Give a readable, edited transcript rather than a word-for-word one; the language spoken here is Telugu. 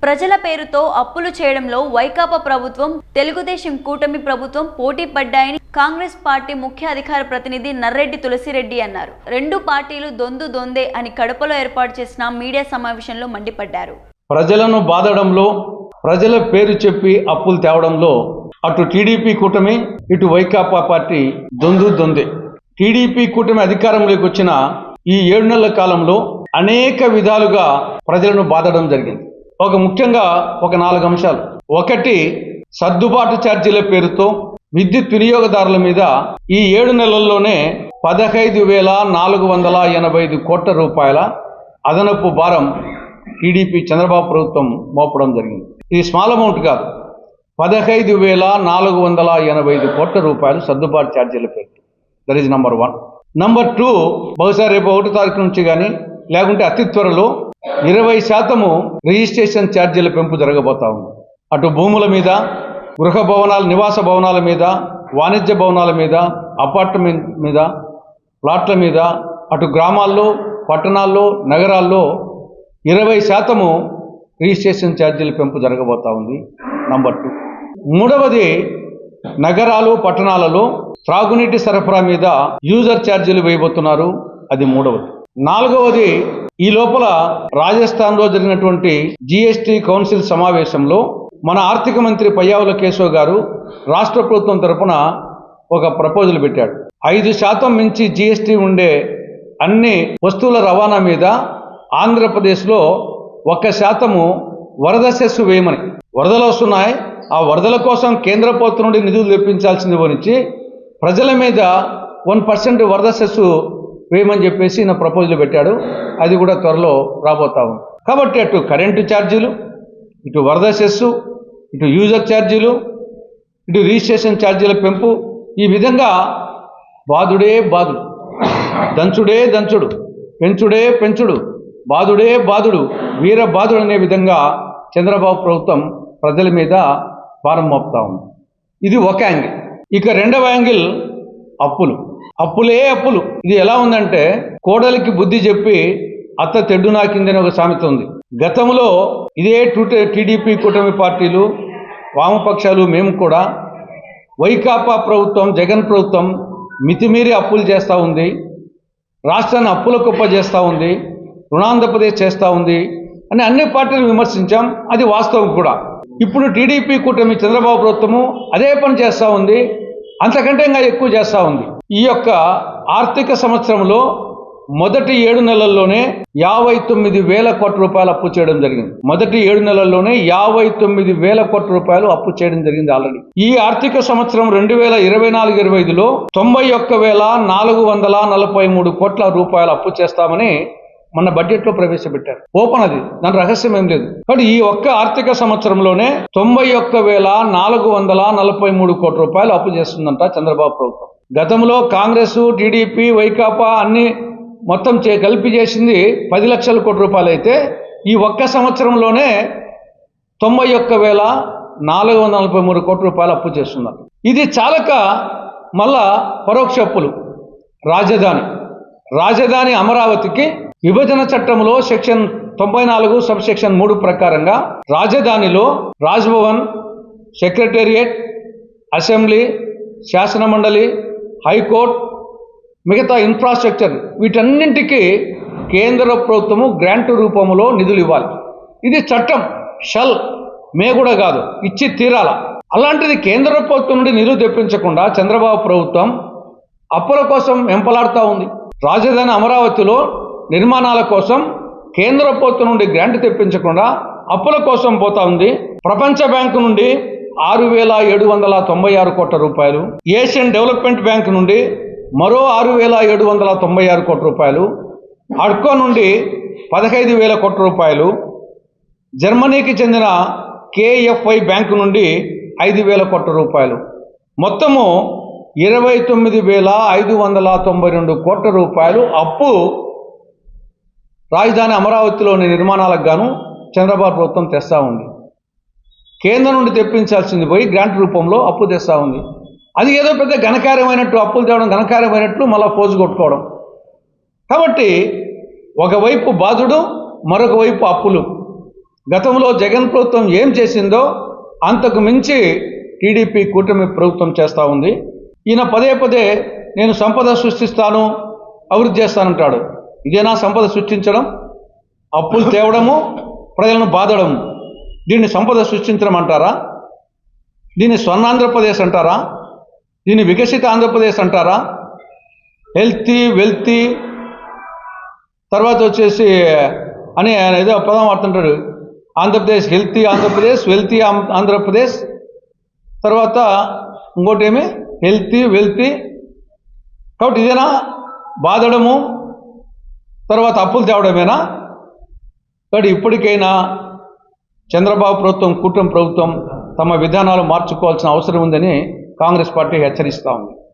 ప్రజల పేరుతో అప్పులు చేయడంలో వైకాపా ప్రభుత్వం, తెలుగుదేశం కూటమి ప్రభుత్వం పోటీ పడ్డాయని కాంగ్రెస్ పార్టీ ముఖ్య అధికార ప్రతినిధి నర్రెడ్డి తులసిరెడ్డి అన్నారు. రెండు పార్టీలు దొందే అని కడపలో ఏర్పాటు చేసిన మీడియా సమావేశంలో మండిపడ్డారు. ప్రజలను బాధడంలో, ప్రజల పేరు చెప్పి అప్పులు తేవడంలో అటు టీడీపీ కూటమి, ఇటు వైకాపా పార్టీ దొందే. టీడీపీ కూటమి అధికారంలోకి వచ్చిన ఈ 7 నెలల కాలంలో అనేక విధాలుగా ప్రజలను బాధడం జరిగింది. ముఖ్యంగా 4 అంశాలు. ఒకటి, సర్దుబాటు ఛార్జీల పేరుతో విద్యుత్ వినియోగదారుల మీద ఈ 7 నెలల్లోనే 15,485 కోట్ల రూపాయల అదనపు భారం టీడీపీ చంద్రబాబు ప్రభుత్వం మోపడం జరిగింది. ఇది స్మాల్ అమౌంట్ కాదు. 15,485 కోట్ల రూపాయలు సర్దుబాటు ఛార్జీల పేరు. That is number 1. నంబర్ 2, బహుశా రేపు 1వ తారీఖు నుంచి కానీ లేకుంటే అతి త్వరలో 20% రిజిస్ట్రేషన్ ఛార్జీల పెంపు జరగబోతా ఉంది. అటు భూముల మీద, గృహ భవనాల, నివాస భవనాల మీద, వాణిజ్య భవనాల మీద, అపార్ట్మెంట్ మీద, ప్లాట్ల మీద, అటు గ్రామాల్లో, పట్టణాల్లో, నగరాల్లో 20% రిజిస్ట్రేషన్ ఛార్జీల పెంపు జరగబోతా ఉంది. నంబర్ 2. మూడవది, నగరాలు, పట్టణాలలో త్రాగునీటి సరఫరా మీద యూజర్ ఛార్జీలు వేయబోతున్నారు. అది మూడవది. నాలుగవది, ఈ లోపల రాజస్థాన్లో జరిగినటువంటి జీఎస్టీ కౌన్సిల్ సమావేశంలో మన ఆర్థిక మంత్రి పయ్యావుల కేశవ్ గారు రాష్ట్ర ప్రభుత్వం తరఫున ఒక ప్రపోజల్ పెట్టాడు. 5% మించి జీఎస్టీ ఉండే అన్ని వస్తువుల రవాణా మీద ఆంధ్రప్రదేశ్లో 1% వరద సెస్ వేయమని. వరదలు వస్తున్నాయి, ఆ వరదల కోసం కేంద్ర ప్రభుత్వం నుండి నిధులు తెప్పించాల్సింది వరించి ప్రజల మీద 1% వరద సెస్ వేయమని చెప్పేసి నా ప్రపోజల్ పెట్టాడు. అది కూడా త్వరలో రాబోతా ఉంది. కాబట్టి అటు కరెంటు ఛార్జీలు, ఇటు వరద సెస్సు, ఇటు యూజర్ ఛార్జీలు, ఇటు రిజిస్ట్రేషన్ ఛార్జీల పెంపు, ఈ విధంగా బాధుడే బాధుడు, దంచుడే దంచుడు, పెంచుడే పెంచుడు, బాధుడే బాధుడు, వీర బాధుడు అనే విధంగా చంద్రబాబు ప్రభుత్వం ప్రజల మీద భారం మోపుతా ఉంది. ఇది ఒక యాంగిల్. ఇక రెండవ యాంగిల్ అప్పులు. అప్పులే అప్పులు. ఇది ఎలా ఉందంటే, కోడలికి బుద్ధి చెప్పి అత్త తెడ్డు నాకిందని ఒక సామెత ఉంది. గతంలో ఇదే టీడీపీ కూటమి పార్టీలు, వామపక్షాలు, మేము కూడా వైకాపా ప్రభుత్వం, జగన్ ప్రభుత్వం మితిమీరి అప్పులు చేస్తూ ఉంది, రాష్ట్రాన్ని అప్పుల కుప్ప చేస్తూ ఉంది, రుణాంధ్రప్రదేశ్ చేస్తూ ఉంది అని అన్ని పార్టీలు విమర్శించాం. అది వాస్తవం కూడా. ఇప్పుడు టీడీపీ కూటమి చంద్రబాబు ప్రభుత్వము అదే పని చేస్తూ ఉంది, అంతకంటే ఇంకా ఎక్కువ చేస్తూ ఉంది. ఈ యొక్క ఆర్థిక సంవత్సరంలో మొదటి 7 నెలల్లోనే 59,000 కోట్ల రూపాయలు అప్పు చేయడం జరిగింది. మొదటి 7 నెలల్లోనే 59,000 కోట్ల రూపాయలు అప్పు చేయడం జరిగింది ఆల్రెడీ. ఈ ఆర్థిక సంవత్సరం 2024-25లో 91,443 కోట్ల రూపాయలు అప్పు చేస్తామని మన బడ్జెట్లో ప్రవేశపెట్టారు. ఓపెన్ అది, దాని రహస్యం ఏం లేదు. కాబట్టి ఈ ఒక్క ఆర్థిక సంవత్సరంలోనే 91,443 కోట్ల రూపాయలు అప్పు చేస్తుందంట చంద్రబాబు ప్రభుత్వం. గతంలో కాంగ్రెస్, టీడీపీ, వైకాపా అన్ని మొత్తం కలిపి చేసింది 10 లక్షల కోట్ల రూపాయలు అయితే ఈ ఒక్క సంవత్సరంలోనే 91,443 కోట్ల రూపాయలు అప్పు చేస్తున్నారు. ఇది చాలక మళ్ళా పరోక్ష అప్పులు. రాజధాని అమరావతికి విభజన చట్టంలో సెక్షన్ 94 సబ్ సెక్షన్ 3 ప్రకారంగా రాజధానిలో రాజ్భవన్, సెక్రటేరియట్, అసెంబ్లీ, శాసనమండలి, హైకోర్టు, మిగతా ఇన్ఫ్రాస్ట్రక్చర్ వీటన్నింటికి కేంద్ర ప్రభుత్వము గ్రాంట్ రూపంలో నిధులు ఇవ్వాలి. ఇది చట్టం. మే కూడా కాదు, ఇచ్చి తీరాల. అలాంటిది కేంద్ర ప్రభుత్వం నుండి నిధులు తెప్పించకుండా చంద్రబాబు ప్రభుత్వం అప్పుల కోసం వెంపలాడుతూ ఉంది. రాజధాని అమరావతిలో నిర్మాణాల కోసం కేంద్ర ప్రభుత్వం నుండి గ్రాంట్ తెప్పించకుండా అప్పుల కోసం పోతా ఉంది. ప్రపంచ బ్యాంకు నుండి 6,796 కోట్ల రూపాయలు, ఏషియన్ డెవలప్మెంట్ బ్యాంక్ నుండి మరో 6,796 కోట్ల రూపాయలు, అడ్కో నుండి 15,000 కోట్ల రూపాయలు, జర్మనీకి చెందిన KFI బ్యాంకు నుండి 5,000 కోట్ల రూపాయలు, మొత్తము 29,592 కోట్ల రూపాయలు అప్పు రాజధాని అమరావతిలోని నిర్మాణాలకు గాను చంద్రబాబు ప్రభుత్వం తెస్తా ఉంది. కేంద్రం నుండి తెప్పించాల్సింది పోయి గ్రాంట్ రూపంలో అప్పు తెస్తా ఉంది. అది ఏదో పెద్ద ఘనకార్యమైనట్టు, అప్పులు తేవడం ఘనకార్యమైనట్లు మళ్ళీ పోజు కొట్టుకోవడం. కాబట్టి ఒకవైపు బాధుడు, మరొక వైపు అప్పులు. గతంలో జగన్ ప్రభుత్వం ఏం చేసిందో అంతకు మించి టీడీపీ కూటమి ప్రభుత్వం చేస్తూ ఉంది. ఈయన పదే పదే నేను సంపద సృష్టిస్తాను, అభివృద్ధి చేస్తానంటాడు. ఇదేనా సంపద సృష్టించడం? అప్పులు తేవడము, ప్రజలను బాధడము, దీన్ని సంపద సృష్టించడం అంటారా? దీన్ని స్వర్ణాంధ్రప్రదేశ్ అంటారా? దీన్ని వికసిత ఆంధ్రప్రదేశ్ అంటారా? హెల్తీ వెల్తీ తర్వాత వచ్చేసి అని ఆయన ఏదో పదం వాడుతుంటాడు. ఆంధ్రప్రదేశ్ హెల్తీ ఆంధ్రప్రదేశ్, వెల్తీ ఆంధ్రప్రదేశ్, తర్వాత ఇంకోటి ఏమి హెల్తీ వెల్తీ. కాబట్టి ఇదేనా బాధడము, తర్వాత అప్పులు తేవడమేనా? కాబట్టి ఇప్పటికైనా చంద్రబాబు ప్రభుత్వం, కూటమి ప్రభుత్వం తమ విధానాలు మార్చుకోవాల్సిన అవసరం ఉందని కాంగ్రెస్ పార్టీ హెచ్చరిస్తూ ఉంది.